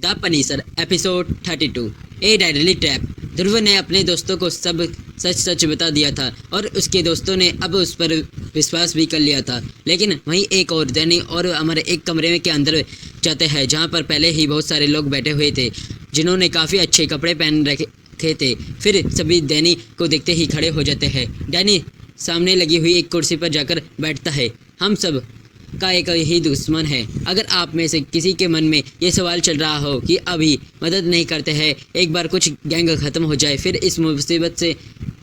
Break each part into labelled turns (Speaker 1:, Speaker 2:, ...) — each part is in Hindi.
Speaker 1: The Punisher episode 32 a deadly trap. Dhruv ने अपने दोस्तों को सब सच सच बता दिया था और उसके दोस्तों ने अब उस पर विश्वास भी कर लिया था। लेकिन वहीं एक और डैनी और अमर एक कमरे के अंदर जाते हैं जहां पर पहले ही बहुत सारे लोग बैठे हुए थे जिन्होंने काफ़ी अच्छे कपड़े पहन रखे थे। फिर सभी डैनी को देखते ही खड़े हो जाते हैं। डैनी सामने लगी हुई एक कुर्सी पर जाकर बैठता है। हम सब का एक ही दुश्मन है। अगर आप में से किसी के मन में ये सवाल चल रहा हो कि अभी मदद नहीं करते हैं, एक बार कुछ गैंग ख़त्म हो जाए फिर इस मुसीबत से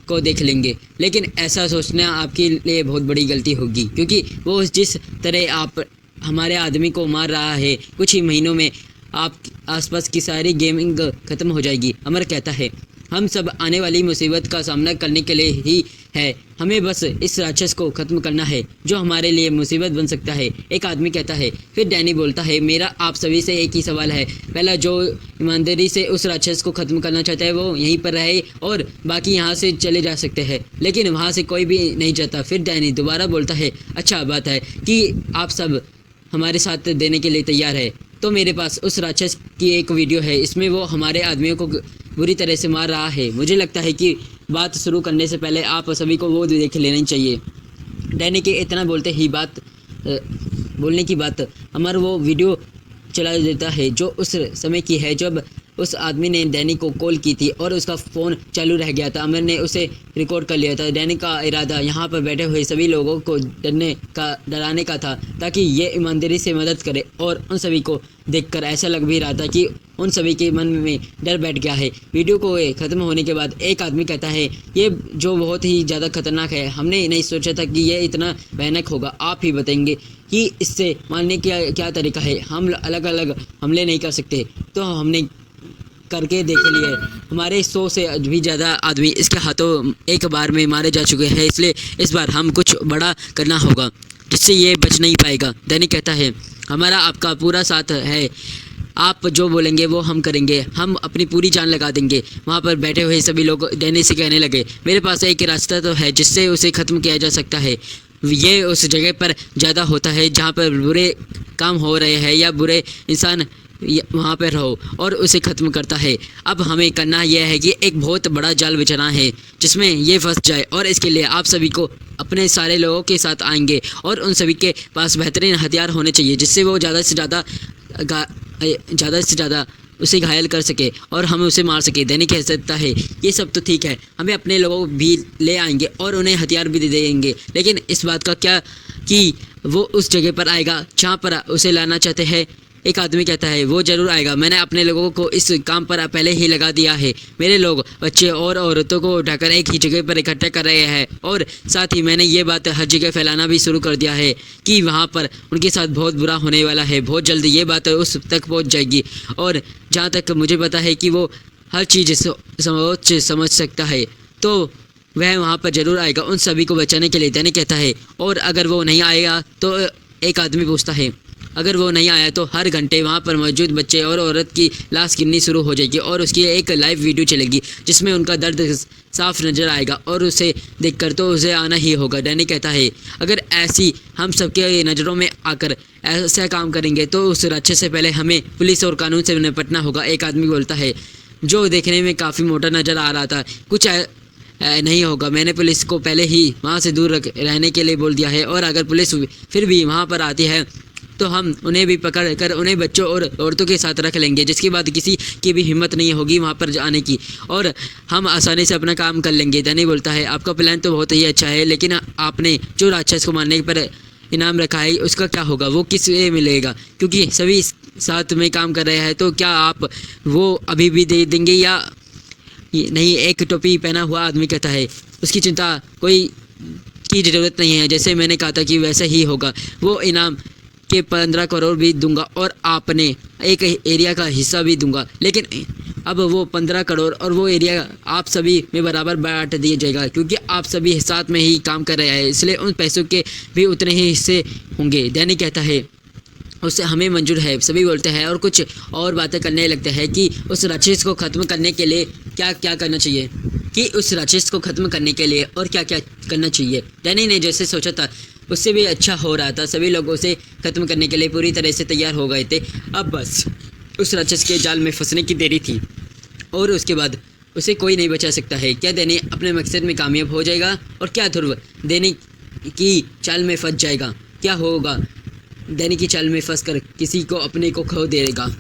Speaker 1: को देख लेंगे, लेकिन ऐसा सोचना आपके लिए बहुत बड़ी गलती होगी, क्योंकि वो जिस तरह आप हमारे आदमी को मार रहा है, कुछ ही महीनों में आप आसपास की सारी गेमिंग ख़त्म हो जाएगी। अमर कहता है, हम सब आने वाली मुसीबत का सामना करने के लिए ही है। हमें बस इस राक्षस को ख़त्म करना है जो हमारे लिए मुसीबत बन सकता है। एक आदमी कहता है। फिर डैनी बोलता है, मेरा आप सभी से एक ही सवाल है। पहला, जो ईमानदारी से उस राक्षस को ख़त्म करना चाहता है वो यहीं पर रहे और बाकी यहाँ से चले जा सकते हैं, लेकिन वहाँ से कोई भी नहीं जाता। फिर डैनी दोबारा बोलता है, अच्छा बात है कि आप सब हमारे साथ देने के लिए तैयार है। तो मेरे पास उस राक्षस की एक वीडियो है, इसमें वो हमारे आदमियों को बुरी तरह से मार रहा है। मुझे लगता है कि बात शुरू करने से पहले आप सभी को वो देख लेनी चाहिए। डैनी के इतना बोलने की बात अमर वो वीडियो चला देता है जो उस समय की है जब उस आदमी ने डैनी को कॉल की थी और उसका फ़ोन चालू रह गया था। अमर ने उसे रिकॉर्ड कर लिया था। डैनी का इरादा यहाँ पर बैठे हुए सभी लोगों को डराने का था ताकि ये ईमानदारी से मदद करे, और उन सभी को देखकर ऐसा लग भी रहा था कि उन सभी के मन में डर बैठ गया है। वीडियो को ख़त्म होने के बाद एक आदमी कहता है, ये जो बहुत ही ज़्यादा खतरनाक है, हमने नहीं सोचा था कि ये इतना भयानक होगा। आप ही बताएंगे कि इससे मारने का क्या तरीका है। हम अलग अलग हमले नहीं कर सकते, तो हमने करके देख लिए। हमारे 100 से भी ज़्यादा आदमी इसके हाथों एक बार में मारे जा चुके हैं, इसलिए इस बार हम कुछ बड़ा करना होगा जिससे ये बच नहीं पाएगा। डैनी कहता है, हमारा आपका पूरा साथ है, आप जो बोलेंगे वो हम करेंगे, हम अपनी पूरी जान लगा देंगे। वहाँ पर बैठे हुए सभी लोग डैनी से कहने लगे, मेरे पास एक रास्ता तो है जिससे उसे ख़त्म किया जा सकता है। ये उस जगह पर ज़्यादा होता है जहाँ पर बुरे काम हो रहे हैं या बुरे इंसान वहाँ पर रहो और उसे ख़त्म करता है। अब हमें करना यह है कि एक बहुत बड़ा जाल बिछाना है जिसमें ये फंस जाए, और इसके लिए आप सभी को अपने सारे लोगों के साथ आएंगे और उन सभी के पास बेहतरीन हथियार होने चाहिए जिससे वो ज़्यादा से ज़्यादा उसे घायल कर सके और हम उसे मार सके। डैनी कह सकता है, ये सब तो ठीक है, हमें अपने लोगों भी ले आएंगे और उन्हें हथियार भी दे देंगे, लेकिन इस बात का क्या कि वो उस जगह पर आएगा जहाँ पर उसे लाना चाहते हैं। एक आदमी कहता है, वो ज़रूर आएगा, मैंने अपने लोगों को इस काम पर पहले ही लगा दिया है। मेरे लोग बच्चे और औरतों को उठाकर एक ही जगह पर इकट्ठा कर रहे हैं और साथ ही मैंने ये बात हर जगह फैलाना भी शुरू कर दिया है कि वहाँ पर उनके साथ बहुत बुरा होने वाला है। बहुत जल्दी ये बात उस तक पहुँच जाएगी, और जहाँ तक मुझे पता है कि वो हर चीज़ समझ सकता है, तो वह वहाँ पर ज़रूर आएगा उन सभी को बचाने के लिए। डैनी कहता है, और अगर वो नहीं आएगा तो एक आदमी पूछता है, अगर वो नहीं आया तो हर घंटे वहाँ पर मौजूद बच्चे और औरत की लाश गिननी शुरू हो जाएगी और उसकी एक लाइव वीडियो चलेगी जिसमें उनका दर्द साफ नज़र आएगा और उसे देखकर तो उसे आना ही होगा। डैनी कहता है, अगर ऐसी हम सबके नज़रों में आकर ऐसा काम करेंगे तो उस राक्षस से पहले हमें पुलिस और कानून से निपटना होगा। एक आदमी बोलता है, जो देखने में काफ़ी मोटा नज़र आ रहा था, कुछ नहीं होगा, मैंने पुलिस को पहले ही वहाँ से दूर रहने के लिए बोल दिया है, और अगर पुलिस फिर भी वहाँ पर आती है तो हम उन्हें भी पकड़ कर उन्हें बच्चों और औरतों के साथ रख लेंगे, जिसके बाद किसी की भी हिम्मत नहीं होगी वहाँ पर जाने की और हम आसानी से अपना काम कर लेंगे। डैनी बोलता है, आपका प्लान तो बहुत ही अच्छा है, लेकिन आपने जो राक्षस को मारने पर इनाम रखा है उसका क्या होगा, वो किस मिलेगा, क्योंकि सभी साथ में काम कर रहे हैं, तो क्या आप वो अभी भी दे देंगे या नहीं। एक टोपी पहना हुआ आदमी कहता है, उसकी चिंता कोई की ज़रूरत नहीं है, जैसे मैंने कहा था कि वैसा ही होगा। वो इनाम के 15 करोड़ भी दूंगा और आपने एक एरिया का हिस्सा भी दूंगा, लेकिन अब वो 15 करोड़ और वो एरिया आप सभी में बराबर बांट दिया जाएगा, क्योंकि आप सभी साथ में ही काम कर रहे हैं, इसलिए उन पैसों के भी उतने ही हिस्से होंगे। डैनी कहता है, उससे हमें मंजूर है। सभी बोलते हैं और कुछ और बातें करने लगते हैं कि उस राक्षस को ख़त्म करने के लिए क्या क्या करना चाहिए, कि उस राक्षस को ख़त्म करने के लिए और क्या क्या करना चाहिए। डैनी ने जैसे सोचा था उससे भी अच्छा हो रहा था। सभी लोग उसे ख़त्म करने के लिए पूरी तरह से तैयार हो गए थे। अब बस उस राक्षस के जाल में फंसने की देरी थी और उसके बाद उसे कोई नहीं बचा सकता है। क्या डैनी अपने मकसद में कामयाब हो जाएगा और क्या ध्रुव डैनी की चाल में फंस जाएगा? क्या होगा? डैनी की चाल में फंसकर किसी को अपने को खो देगा।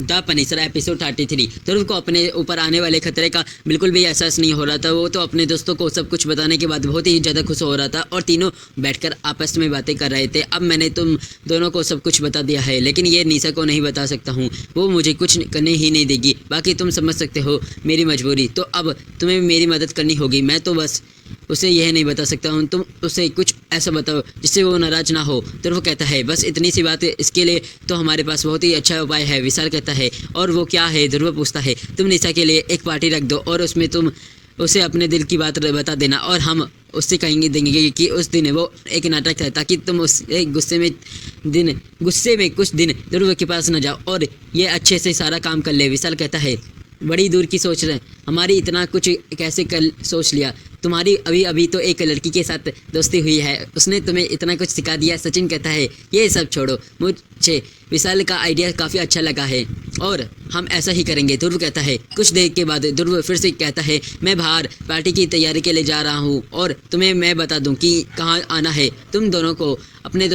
Speaker 1: The Punisher episode 33। ध्रुव को अपने ऊपर आने वाले खतरे का बिल्कुल भी एहसास नहीं हो रहा था। वो तो अपने दोस्तों को सब कुछ बताने के बाद बहुत ही ज़्यादा खुश हो रहा था और तीनों बैठकर आपस में बातें कर रहे थे। अब मैंने तुम दोनों को सब कुछ बता दिया है, लेकिन ये निशा को नहीं बता सकता हूँ। वो मुझे कुछ करने ही नहीं देगी। बाकी तुम समझ सकते हो मेरी मजबूरी। तो अब तुम्हें मेरी मदद करनी होगी। मैं तो बस उसे यह नहीं बता सकता हूँ। तुम उसे कुछ ऐसा बताओ जिससे वो नाराज़ ना हो। ध्रुव कहता है बस इतनी सी बात है, इसके लिए तो हमारे पास बहुत ही अच्छा उपाय है। विशाल कहता है और वो क्या है? ध्रुव पूछता है तुम निशा के लिए एक पार्टी रख दो और उसमें तुम उसे अपने दिल की बात बता देना और हम उससे कहेंगे देंगे कि उस दिन वो एक नाटक है, ताकि तुम उस गुस्से में कुछ दिन ध्रुव के पास न जाओ और ये अच्छे से सारा काम कर ले। विशाल कहता है बड़ी दूर की सोच रहे, हमारी इतना कुछ कैसे कर सोच लिया? तुम्हारी अभी तो एक लड़की के साथ दोस्ती हुई है, उसने तुम्हें इतना कुछ सिखा दिया। सचिन कहता है ये सब छोड़ो, मुझे विशाल का आइडिया काफ़ी अच्छा लगा है और हम ऐसा ही करेंगे। ध्रुव कहता है। कुछ देर के बाद ध्रुव फिर से कहता है मैं बाहर पार्टी की तैयारी के लिए जा रहा हूँ और तुम्हें मैं बता दूँ कि कहाँ आना है। तुम दोनों को अपने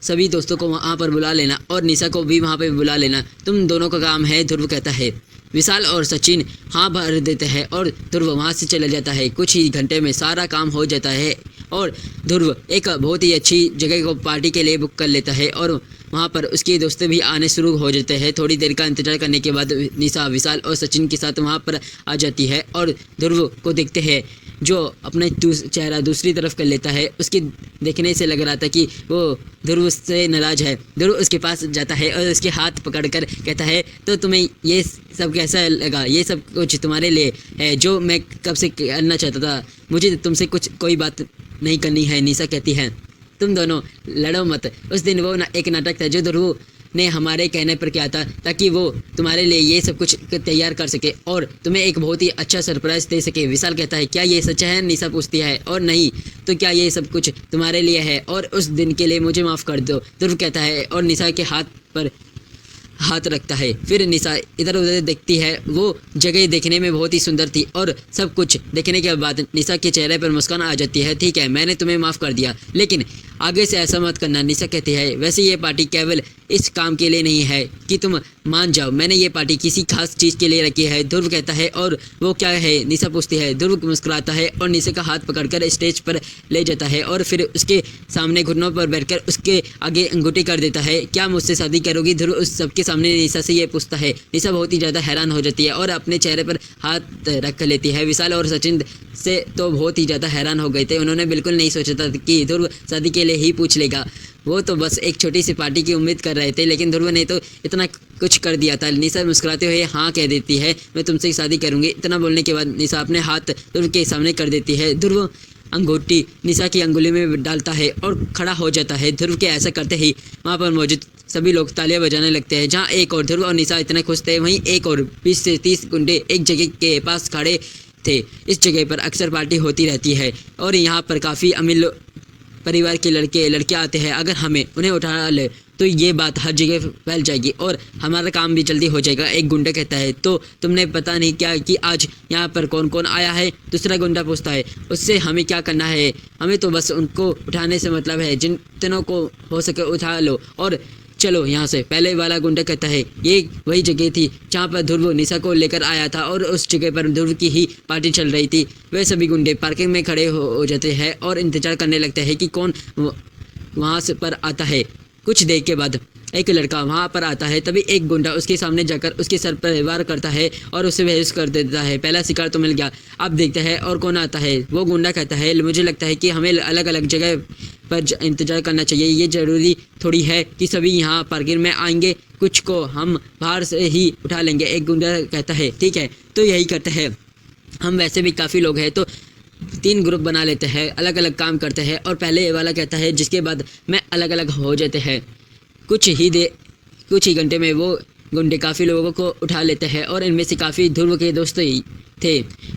Speaker 1: सभी दोस्तों को वहाँ पर बुला लेना और निशा को भी वहाँ पर बुला लेना। तुम दोनों का काम है। ध्रुव कहता है। विशाल और सचिन हाँ भर देते हैं और ध्रुव वहाँ से चला जाता है। कुछ ही घंटे में सारा काम हो जाता है और ध्रुव एक बहुत ही अच्छी जगह को पार्टी के लिए बुक कर लेता है और वहाँ पर उसके दोस्त भी आने शुरू हो जाते हैं। थोड़ी देर का इंतजार करने के बाद निशा विशाल और सचिन के साथ वहाँ पर आ जाती है और ध्रुव को देखते हैं जो अपना चेहरा दूसरी तरफ कर लेता है। उसके देखने से लग रहा था कि वो ध्रुव से नाराज है। ध्रुव उसके पास जाता है और उसके हाथ पकड़कर कहता है तो तुम्हें ये सब कैसा लगा? ये सब कुछ तुम्हारे लिए है जो मैं कब से करना चाहता था। मुझे तुमसे कोई बात नहीं करनी है। निशा कहती है तुम दोनों लड़ो मत। उस दिन वो एक नाटक था जो ध्रुव ने हमारे कहने पर किया था ताकि वो तुम्हारे लिए ये सब कुछ तैयार कर सके और तुम्हें एक बहुत ही अच्छा सरप्राइज दे सके। विशाल कहता है क्या ये सच है? निशा पूछती है और नहीं तो क्या ये सब कुछ तुम्हारे लिए है और उस दिन के लिए मुझे माफ़ कर दो। ध्रुव कहता है और निशा के हाथ पर हाथ रखता है। फिर निशा इधर उधर देखती है। वो जगह देखने में बहुत ही सुंदर थी और सब कुछ देखने के बाद निशा के चेहरे पर मुस्कान आ जाती है। ठीक है मैंने तुम्हें माफ़ कर दिया, लेकिन आगे से ऐसा मत करना। निशा कहती है वैसे ये पार्टी केवल इस काम के लिए नहीं है कि तुम मान जाओ। मैंने ये पार्टी किसी खास चीज़ के लिए रखी है। ध्रुव कहता है और वो क्या है? निशा पूछती है। ध्रुव मुस्कुराता है और निशा का हाथ पकड़कर स्टेज पर ले जाता है और फिर उसके सामने घुटनों पर बैठकर उसके आगे अंगूठी कर देता है। क्या मुझसे शादी करोगी? ध्रुव उस सबके सामने निशा से ये पूछता है। निशा बहुत ही ज़्यादा हैरान हो जाती है और अपने चेहरे पर हाथ रख लेती है। विशाल और सचिन से तो बहुत ही ज़्यादा हैरान हो गए थे। उन्होंने बिल्कुल नहीं सोचा था कि ध्रुव शादी के लिए ही पूछ लेगा। वो तो बस एक छोटी सी पार्टी की उम्मीद कर रहे थे, लेकिन ध्रुव ने तो इतना कुछ कर दिया था। निशा मुस्कुराते हुए हाँ कह देती है मैं तुमसे शादी करूंगी। इतना बोलने के बाद निशा अपने हाथ ध्रुव के सामने कर देती है। ध्रुव अंगूठी निशा की अंगुली में डालता है और खड़ा हो जाता है। ध्रुव के ऐसा करते ही वहाँ पर मौजूद सभी लोग तालियां बजाने लगते हैं। जहाँ एक और ध्रुव और निशा इतने खुश थे, वहीं एक और 20 से 30 गुंडे एक जगह के पास खड़े थे। इस जगह पर अक्सर पार्टी होती रहती है और यहाँ पर काफ़ी अमीर परिवार के लड़कियाँ आते हैं। अगर हमें उन्हें उठा ले तो ये बात हर जगह फैल जाएगी और हमारा काम भी जल्दी हो जाएगा। एक गुंडा कहता है तो तुमने पता नहीं क्या कि आज यहाँ पर कौन कौन आया है? दूसरा गुंडा पूछता है उससे हमें क्या करना है? हमें तो बस उनको उठाने से मतलब है। जितनों को हो सके उठा लो और चलो यहाँ से। पहले वाला गुंडा कहता है ये वही जगह थी जहाँ पर ध्रुव निशा को लेकर आया था और उस जगह पर ध्रुव की ही पार्टी चल रही थी। वे सभी गुंडे पार्किंग में खड़े हो जाते हैं और इंतजार करने लगते हैं कि कौन वहाँ से पर आता है। कुछ देर के बाद एक लड़का वहाँ पर आता है। तभी एक गुंडा उसके सामने जाकर उसके सर पर वार करता है और उसे बेहोश कर देता है। पहला शिकार तो मिल गया। अब देखते हैं और कौन आता है। वो गुंडा कहता है मुझे लगता है कि हमें अलग अलग जगह पर इंतजार करना चाहिए। ये ज़रूरी थोड़ी है कि सभी यहाँ पार्किंग में आएंगे, कुछ को हम बाहर से ही उठा लेंगे। एक गुंडा कहता है ठीक है तो यही करते हैं। हम वैसे भी काफ़ी लोग हैं तो 3 ग्रुप बना लेते हैं, अलग अलग काम करते हैं। और पहले वाला कहता है जिसके बाद में अलग अलग हो जाते हैं। कुछ ही घंटे में वो गुंडे काफ़ी लोगों को उठा लेते हैं और इनमें से काफ़ी ध्रुव के दोस्त ही थे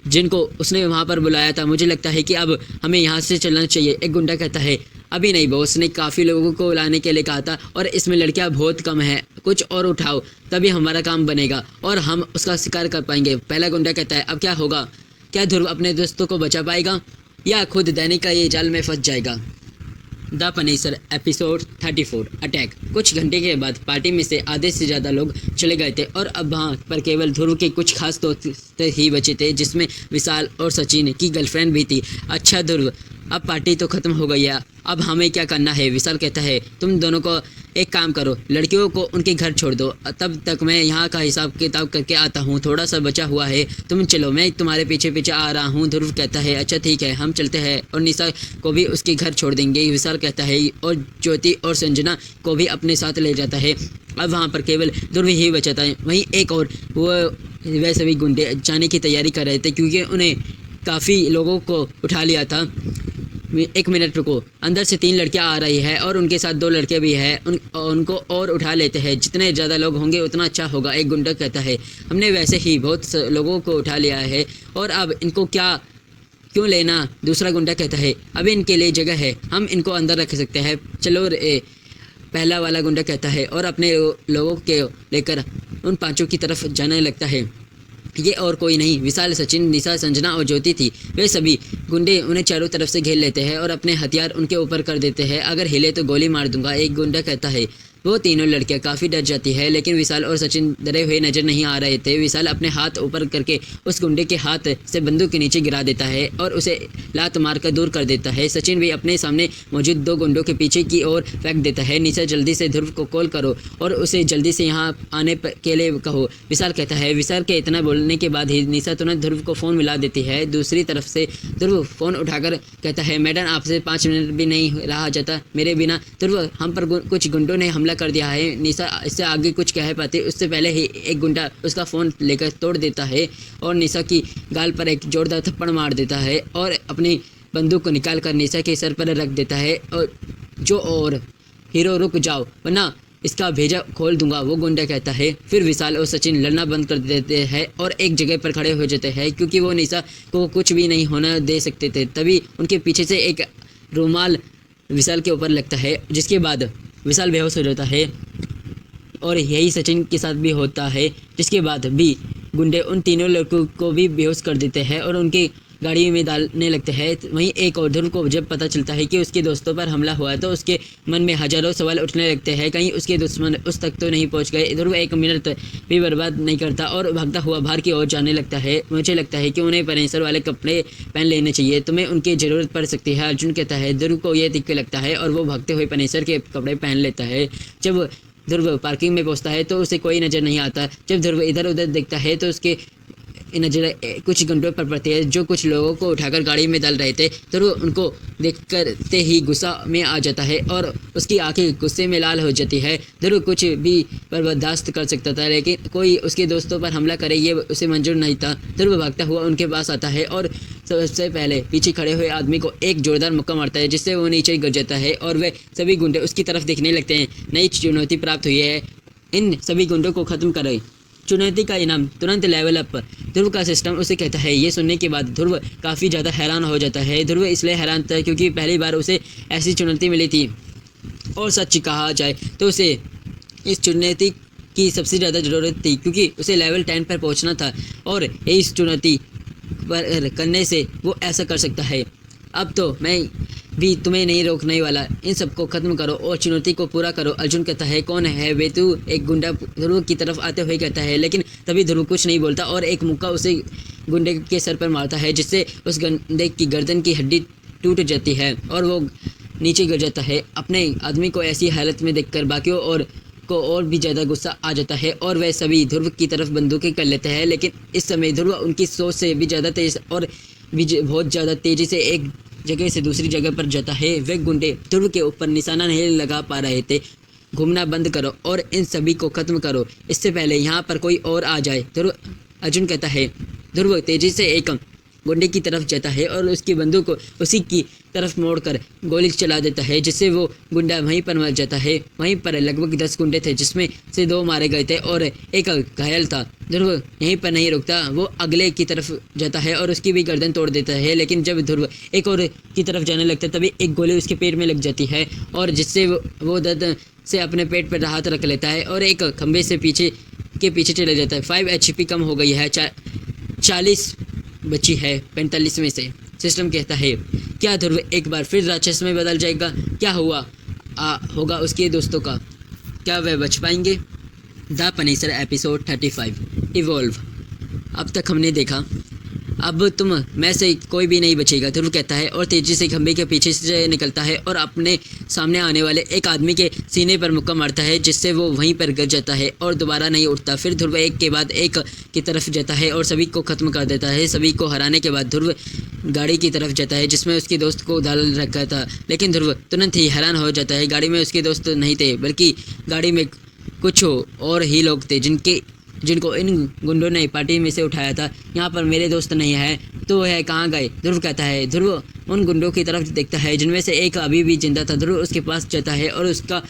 Speaker 1: जिनको उसने वहाँ पर बुलाया था। मुझे लगता है कि अब हमें यहाँ से चलना चाहिए। एक गुंडा कहता है अभी नहीं बॉस ने काफ़ी लोगों को लाने के लिए कहा था और इसमें लड़कियां बहुत कम है, कुछ और उठाओ तभी हमारा काम बनेगा और हम उसका शिकार कर पाएंगे। पहला गुंडा कहता है अब क्या होगा, क्या ध्रुव अपने दोस्तों को बचा पाएगा या खुद दैनिक का ये जाल में फंस जाएगा। The Punisher episode 34 attack. कुछ घंटे के बाद पार्टी में से आधे से ज़्यादा लोग चले गए थे और अब वहाँ पर केवल ध्रुव के कुछ खास दोस्त ही बचे थे, जिसमें विशाल और सचिन की गर्लफ्रेंड भी थी। अच्छा ध्रुव, अब पार्टी तो ख़त्म हो गई है, अब हमें क्या करना है। विशाल कहता है तुम दोनों को एक काम करो, लड़कियों को उनके घर छोड़ दो, तब तक मैं यहाँ का हिसाब किताब करके आता हूँ, थोड़ा सा बचा हुआ है, तुम चलो मैं तुम्हारे पीछे पीछे आ रहा हूँ। ध्रुव कहता है अच्छा ठीक है हम चलते हैं और निशा को भी उसके घर छोड़ देंगे। विशाल कहता है और ज्योति और संजना को भी अपने साथ ले जाता है। अब वहाँ पर केवल ध्रुव ही बचा था। वहीं एक और वह सभी गुंडे जाने की तैयारी कर रहे थे क्योंकि उन्हें काफ़ी लोगों को उठा लिया था। एक मिनट रुको, अंदर से 3 लड़कियां आ रही है और उनके साथ 2 लड़के भी हैं, उनको और उठा लेते हैं, जितने ज़्यादा लोग होंगे उतना अच्छा होगा। एक गुंडा कहता है हमने वैसे ही बहुत लोगों को उठा लिया है और अब इनको क्यों लेना। दूसरा गुंडा कहता है अभी इनके लिए जगह है, हम इनको अंदर रख सकते हैं, चलो रे। पहला वाला गुंडा कहता है और अपने लोगों के लेकर उन 5 की तरफ जाने लगता है। ये और कोई नहीं विशाल, सचिन, निशा, संजना और ज्योति थी। वे सभी गुंडे उन्हें चारों तरफ से घेर लेते हैं और अपने हथियार उनके ऊपर कर देते हैं, अगर हिले तो गोली मार दूंगा। एक गुंडा कहता है। वो तीनों लड़कियां काफ़ी डर जाती है, लेकिन विशाल और सचिन डरे हुए नजर नहीं आ रहे थे। विशाल अपने हाथ ऊपर करके उस गुंडे के हाथ से बंदूक के नीचे गिरा देता है और उसे लात मारकर दूर कर देता है। सचिन भी अपने सामने मौजूद 2 गुंडों के पीछे की ओर फेंक देता है। निशा जल्दी से ध्रुव को कॉल करो और उसे जल्दी से यहाँ आने के लिए कहो, विशाल कहता है। विशाल के इतना बोलने के बाद ही निशा तुरंत ध्रुव को फ़ोन मिला देती है। दूसरी तरफ से ध्रुव फ़ोन उठाकर कहता है मैडम आपसे 5 मिनट भी नहीं रहा जाता मेरे बिना। ध्रुव हम पर कुछ गुंडों ने हमला कर दिया है। निशा इससे आगे कुछ कह पाती उससे पहले ही एक गुंडा उसका फ़ोन लेकर तोड़ देता है और निशा की गाल पर एक जोरदार थप्पड़ मार देता है और अपनी बंदूक को निकाल कर निशा के सर पर रख देता है और हीरो रुक जाओ वरना इसका भेजा खोल दूंगा, वो गुंडा कहता है। फिर विशाल और सचिन लड़ना बंद कर देते हैं और एक जगह पर खड़े हो जाते हैं क्योंकि वो निशा को कुछ भी नहीं होना दे सकते थे। तभी उनके पीछे से एक रुमाल विशाल के ऊपर लगता है, जिसके बाद विशाल बेहोश हो जाता है और यही सचिन के साथ भी होता है। जिसके बाद भी गुंडे उन तीनों लड़कों को भी बेहोश कर देते हैं और उनकी गाड़ी में डालने लगते हैं। वहीं एक और ध्रुव को जब पता चलता है कि उसके दोस्तों पर हमला हुआ है तो उसके मन में हजारों सवाल उठने लगते हैं, कहीं उसके दुश्मन उस तक तो नहीं पहुंच गए। ध्रुव 1 मिनट भी बर्बाद नहीं करता और भागता हुआ बाहर की ओर जाने लगता है। मुझे लगता है कि उन्हें परेशर वाले कपड़े पहन लेने चाहिए, तुम्हें उनकी ज़रूरत पड़ सकती है, अर्जुन कहता है। ध्रुव को यह दिख के लगता है और वो भागते हुए परेशर के कपड़े पहन लेता है। जब ध्रुव पार्किंग में पहुंचता है तो उसे कोई नज़र नहीं आता। जब ध्रुव इधर उधर देखता है तो उसके नजर कुछ घंटों पर पड़ती है जो कुछ लोगों को उठाकर गाड़ी में डाल रहे थे। ध्रुव उनको देख करते ही गुस्सा में आ जाता है और उसकी आंखें गुस्से में लाल हो जाती है। ध्रुव कुछ भी पर बर्दाश्त कर सकता था, लेकिन कोई उसके दोस्तों पर हमला करे ये उसे मंजूर नहीं था। ध्रुव भागता हुआ उनके पास आता है और सबसे पहले पीछे खड़े हुए आदमी को एक जोरदार मुक्का मारता है, जिससे वो नीचे गिर जाता है और वे सभी गुंडे उसकी तरफ देखने लगते हैं। नई चुनौती प्राप्त हुई है, इन सभी गुंडों को ख़त्म करें। चुनौती का इनाम तुरंत लेवल अप। ध्रुव का सिस्टम उसे कहता है। ये सुनने के बाद ध्रुव काफ़ी ज़्यादा हैरान हो जाता है। ध्रुव इसलिए हैरान था क्योंकि पहली बार उसे ऐसी चुनौती मिली थी और सच कहा जाए तो उसे इस चुनौती की सबसे ज़्यादा ज़रूरत थी क्योंकि उसे लेवल 10 पर पहुंचना था और इस चुनौती पर करने से वो ऐसा कर सकता है। अब तो मैं भी तुम्हें नहीं रोकने वाला, इन सबको ख़त्म करो और चुनौती को पूरा करो। अर्जुन कहता है कौन है वे तू, एक गुंडा ध्रुव की तरफ आते हुए कहता है, लेकिन तभी ध्रुव कुछ नहीं बोलता और एक मुक्का उसे गुंडे के सर पर मारता है, जिससे उस गुंडे की गर्दन की हड्डी टूट जाती है और वो नीचे गिर जाता है। अपने आदमी को ऐसी हालत में देखकर बाकियों को और भी ज़्यादा गुस्सा आ जाता है और वह सभी ध्रुव की तरफ बंदूकें कर लेते हैं, लेकिन इस समय ध्रुव उनकी सोच से भी ज़्यादा तेज और बहुत ज़्यादा तेज़ी से एक जगह से दूसरी जगह पर जाता है। वे गुंडे ध्रुव के ऊपर निशाना नहीं लगा पा रहे थे। घूमना बंद करो और इन सभी को ख़त्म करो, इससे पहले यहाँ पर कोई और आ जाए। ध्रुव अर्जुन कहता है। ध्रुव तेज़ी से एक गुंडे की तरफ जाता है और उसकी बंदूक को उसी की तरफ मोड़कर गोली चला देता है, जिससे वो गुंडा वहीं पर मर जाता है। वहीं पर लगभग 10 गुंडे थे, जिसमें से 2 मारे गए थे और एक घायल था। ध्रुव यहीं पर नहीं रुकता, वो अगले की तरफ जाता है और उसकी भी गर्दन तोड़ देता है। लेकिन जब ध्रुव एक और की तरफ जाने लगता है, तभी एक गोली उसके पेट में लग जाती है और जिससे वो दर्द से अपने पेट पर राहत रख लेता है और एक खंबे से पीछे चले जाता है। 5 HP कम हो गई है, 40 बची है 45 में से। सिस्टम कहता है, क्या ध्रुव एक बार फिर राक्षस में बदल जाएगा? क्या होगा उसके दोस्तों का? क्या वह बच पाएंगे? The Punisher episode 35 evolve. अब तक हमने देखा, अब तुम में से कोई भी नहीं बचेगा, ध्रुव कहता है और तेजी से खंबे के पीछे से निकलता है और अपने सामने आने वाले एक आदमी के सीने पर मुक्का मारता है, जिससे वो वहीं पर गिर जाता है और दोबारा नहीं उठता। फिर ध्रुव एक के बाद एक की तरफ जाता है और सभी को ख़त्म कर देता है। सभी को हराने के बाद ध्रुव गाड़ी की तरफ जाता है, जिसमें उसके दोस्त को डाल रखा था। लेकिन ध्रुव तुरंत ही हैरान हो जाता है, गाड़ी में उसके दोस्त नहीं थे, बल्कि गाड़ी में कुछ और ही लोग थे जिनको इन गुंडों ने पार्टी में से उठाया था। यहाँ पर मेरे दोस्त नहीं है तो वह कहाँ गए? ध्रुव कहता है। ध्रुव उन गुंडों की तरफ देखता है जिनमें से एक अभी भी जिंदा था। ध्रुव उसके पास जाता है और उसका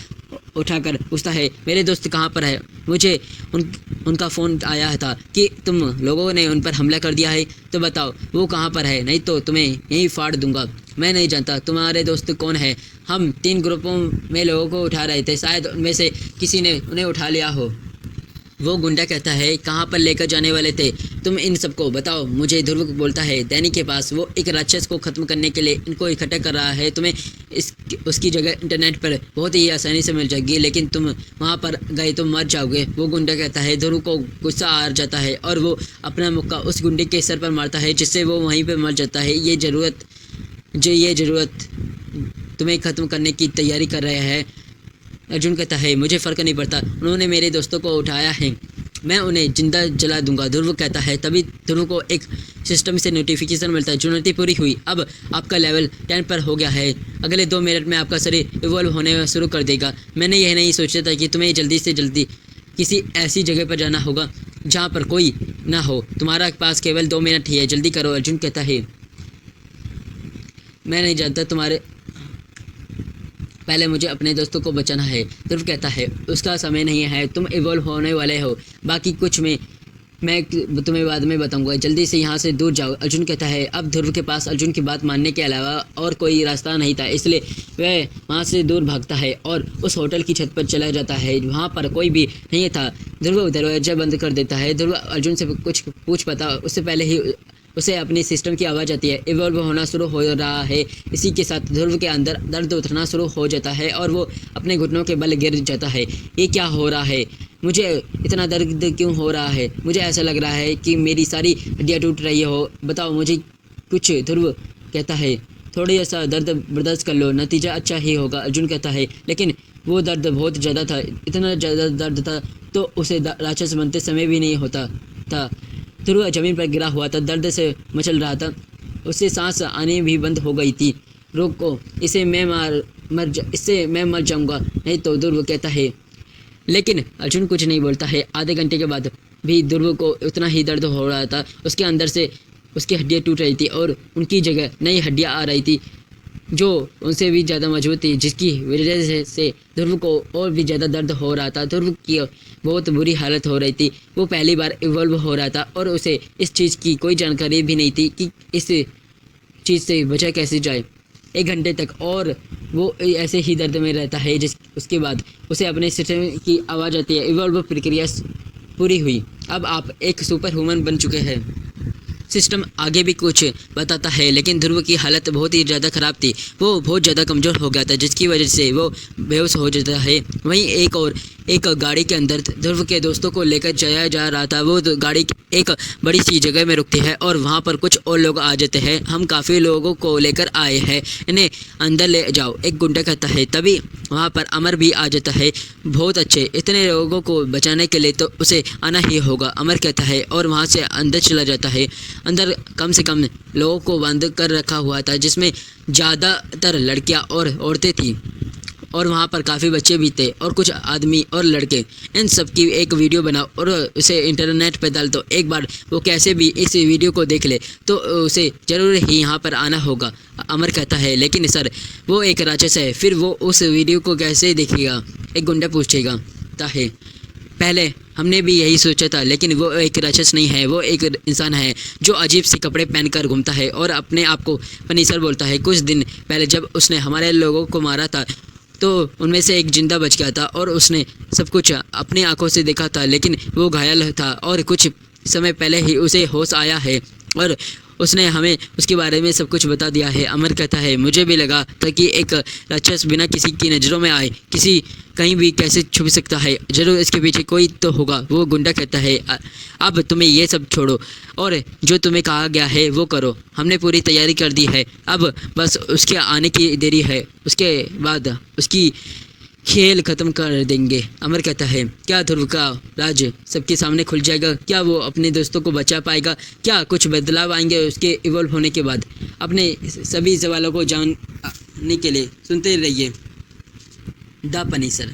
Speaker 1: उठाकर पूछता है, मेरे दोस्त कहाँ पर है? मुझे उनका फ़ोन आया था कि तुम लोगों ने उन पर हमला कर दिया है, तो बताओ वो कहाँ पर है, नहीं तो तुम्हें यहीं फाड़ दूंगा। मैं नहीं जानता तुम्हारे दोस्त कौन है। हम 3 ग्रुपों में लोगों को उठा रहे थे, शायद उनमें से किसी ने उन्हें उठा लिया हो। वो गुंडा कहता है, कहाँ पर लेकर जाने वाले थे तुम इन सबको? बताओ मुझे। ध्रुव बोलता है, दैनी के पास। वो एक राक्षस को ख़त्म करने के लिए इनको इकट्ठा कर रहा है। तुम्हें उसकी जगह इंटरनेट पर बहुत ही आसानी से मिल जाएगी, लेकिन तुम वहाँ पर गए तो मर जाओगे। वो गुंडा कहता है। ध्रुव को गुस्सा आ जाता है और वो अपना मुक्का उस गुंडे के सर पर मारता है, जिससे वो वहीं पर मर जाता है। ये ज़रूरत तुम्हें ख़त्म करने की तैयारी कर रहे हैं। अर्जुन कहता है, मुझे फ़र्क नहीं पड़ता, उन्होंने मेरे दोस्तों को उठाया है, मैं उन्हें जिंदा जला दूंगा। ध्रुव कहता है। तभी ध्रुव को एक सिस्टम से नोटिफिकेशन मिलता है, चुनौती पूरी हुई, अब आपका लेवल 10 पर हो गया है। अगले 2 मिनट में आपका शरीर इवॉल्व होने शुरू कर देगा। मैंने यह नहीं सोचा था कि तुम्हें जल्दी से जल्दी किसी ऐसी जगह पर जाना होगा जहाँ पर कोई ना हो। तुम्हारा पास केवल 2 मिनट ही है, जल्दी करो। अर्जुन कहता है, मैं नहीं जानता तुम्हारे, पहले मुझे अपने दोस्तों को बचाना है। ध्रुव कहता है, उसका समय नहीं है, तुम इवॉल्व होने वाले हो, बाकी कुछ मैं तुम्हें बाद में बताऊंगा, जल्दी से यहाँ से दूर जाओ। अर्जुन कहता है। अब ध्रुव के पास अर्जुन की बात मानने के अलावा और कोई रास्ता नहीं था, इसलिए वह वहाँ से दूर भागता है और उस होटल की छत पर चला जाता है। वहाँ पर कोई भी नहीं था। ध्रुव दरवाजा बंद कर देता है। ध्रुव अर्जुन से कुछ पूछ पाता उससे पहले ही उसे अपनी सिस्टम की आवाज़ आती है। इवॉल्व होना शुरू हो रहा है। इसी के साथ ध्रुव के अंदर दर्द उतरना शुरू हो जाता है और वो अपने घुटनों के बल गिर जाता है। ये क्या हो रहा है? मुझे इतना दर्द क्यों हो रहा है? मुझे ऐसा लग रहा है कि मेरी सारी हड्डियाँ टूट रही हो, बताओ मुझे कुछ। ध्रुव कहता है, थोड़ी सा दर्द बर्दाश्त कर लो, नतीजा अच्छा ही होगा। अर्जुन कहता है, लेकिन वो दर्द बहुत ज़्यादा था, इतना ज़्यादा दर्द था तो उसे राक्षस बनते समय भी नहीं होता था। ध्रुव ज़मीन पर गिरा हुआ था, दर्द से मचल रहा था, उससे सांस आने भी बंद हो गई थी। रोको, इससे मैं मर जाऊंगा, नहीं तो। ध्रुव कहता है। लेकिन अर्जुन कुछ नहीं बोलता है। आधे घंटे के बाद भी ध्रुव को उतना ही दर्द हो रहा था। उसके अंदर से उसकी हड्डियाँ टूट रही थी और उनकी जगह नई हड्डियाँ आ रही थी जो उनसे भी ज़्यादा मजबूत थी, जिसकी वजह से ध्रुव को और भी ज़्यादा दर्द हो रहा था। ध्रुव की बहुत बुरी हालत हो रही थी। वो पहली बार इवॉल्व हो रहा था और उसे इस चीज़ की कोई जानकारी भी नहीं थी कि इस चीज़ से बचा कैसे जाए। 1 घंटे तक और वो ऐसे ही दर्द में रहता है। उसके बाद उसे अपने सिस्टम की आवाज़ आती है। इवॉल्व प्रक्रिया पूरी हुई, अब आप एक सुपर ह्यूमन बन चुके हैं। सिस्टम आगे भी कुछ बताता है, लेकिन ध्रुव की हालत बहुत ही ज़्यादा ख़राब थी। वो बहुत ज़्यादा कमज़ोर हो गया था, जिसकी वजह से वो बेहोश हो जाता है। वहीं एक गाड़ी के अंदर ध्रुव के दोस्तों को लेकर जाया जा रहा था। वो गाड़ी एक बड़ी सी जगह में रुकती है और वहाँ पर कुछ और लोग आ जाते हैं। हम काफ़ी लोगों को लेकर आए हैं, इन्हें अंदर ले जाओ, एक गुंडा कहता है। तभी वहाँ पर अमर भी आ जाता है। बहुत अच्छे, इतने लोगों को बचाने के लिए तो उसे आना ही होगा, अमर कहता है और वहाँ से अंदर चला जाता है। अंदर कम से कम लोगों को बंद कर रखा हुआ था, जिसमें ज़्यादातर लड़कियां और औरतें थीं। और वहाँ पर काफ़ी बच्चे भी थे और कुछ आदमी और लड़के। इन सब की एक वीडियो बनाओ और उसे इंटरनेट पर डाल दो। एक बार वो कैसे भी इस वीडियो को देख ले तो उसे ज़रूर ही यहाँ पर आना होगा। अमर कहता है, लेकिन सर वो एक राक्षस है, फिर वो उस वीडियो को कैसे देखेगा? एक गुंडा पूछेगा। है पहले हमने भी यही सोचा था, लेकिन वो एक राक्षस नहीं है, वो एक इंसान है जो अजीब से कपड़े पहनकर घूमता है और अपने आप को फनीसर बोलता है। कुछ दिन पहले जब उसने हमारे लोगों को मारा था तो उनमें से एक जिंदा बच गया था और उसने सब कुछ अपनी आंखों से देखा था, लेकिन वो घायल था और कुछ समय पहले ही उसे होश आया है और उसने हमें उसके बारे में सब कुछ बता दिया है। अमर कहता है, मुझे भी लगा था कि एक राक्षस बिना किसी की नज़रों में आए किसी कहीं भी कैसे छुप सकता है, जरूर इसके पीछे कोई तो होगा। वो गुंडा कहता है, अब तुम्हें ये सब छोड़ो और जो तुम्हें कहा गया है वो करो। हमने पूरी तैयारी कर दी है, अब बस उसके आने की देरी है, उसके बाद उसकी खेल ख़त्म कर देंगे। अमर कहता है, क्या ध्रुव का राज सबके सामने खुल जाएगा? क्या वो अपने दोस्तों को बचा पाएगा? क्या कुछ बदलाव आएंगे उसके इवॉल्व होने के बाद? अपने सभी सवालों को जानने के लिए सुनते रहिए द पनीसर।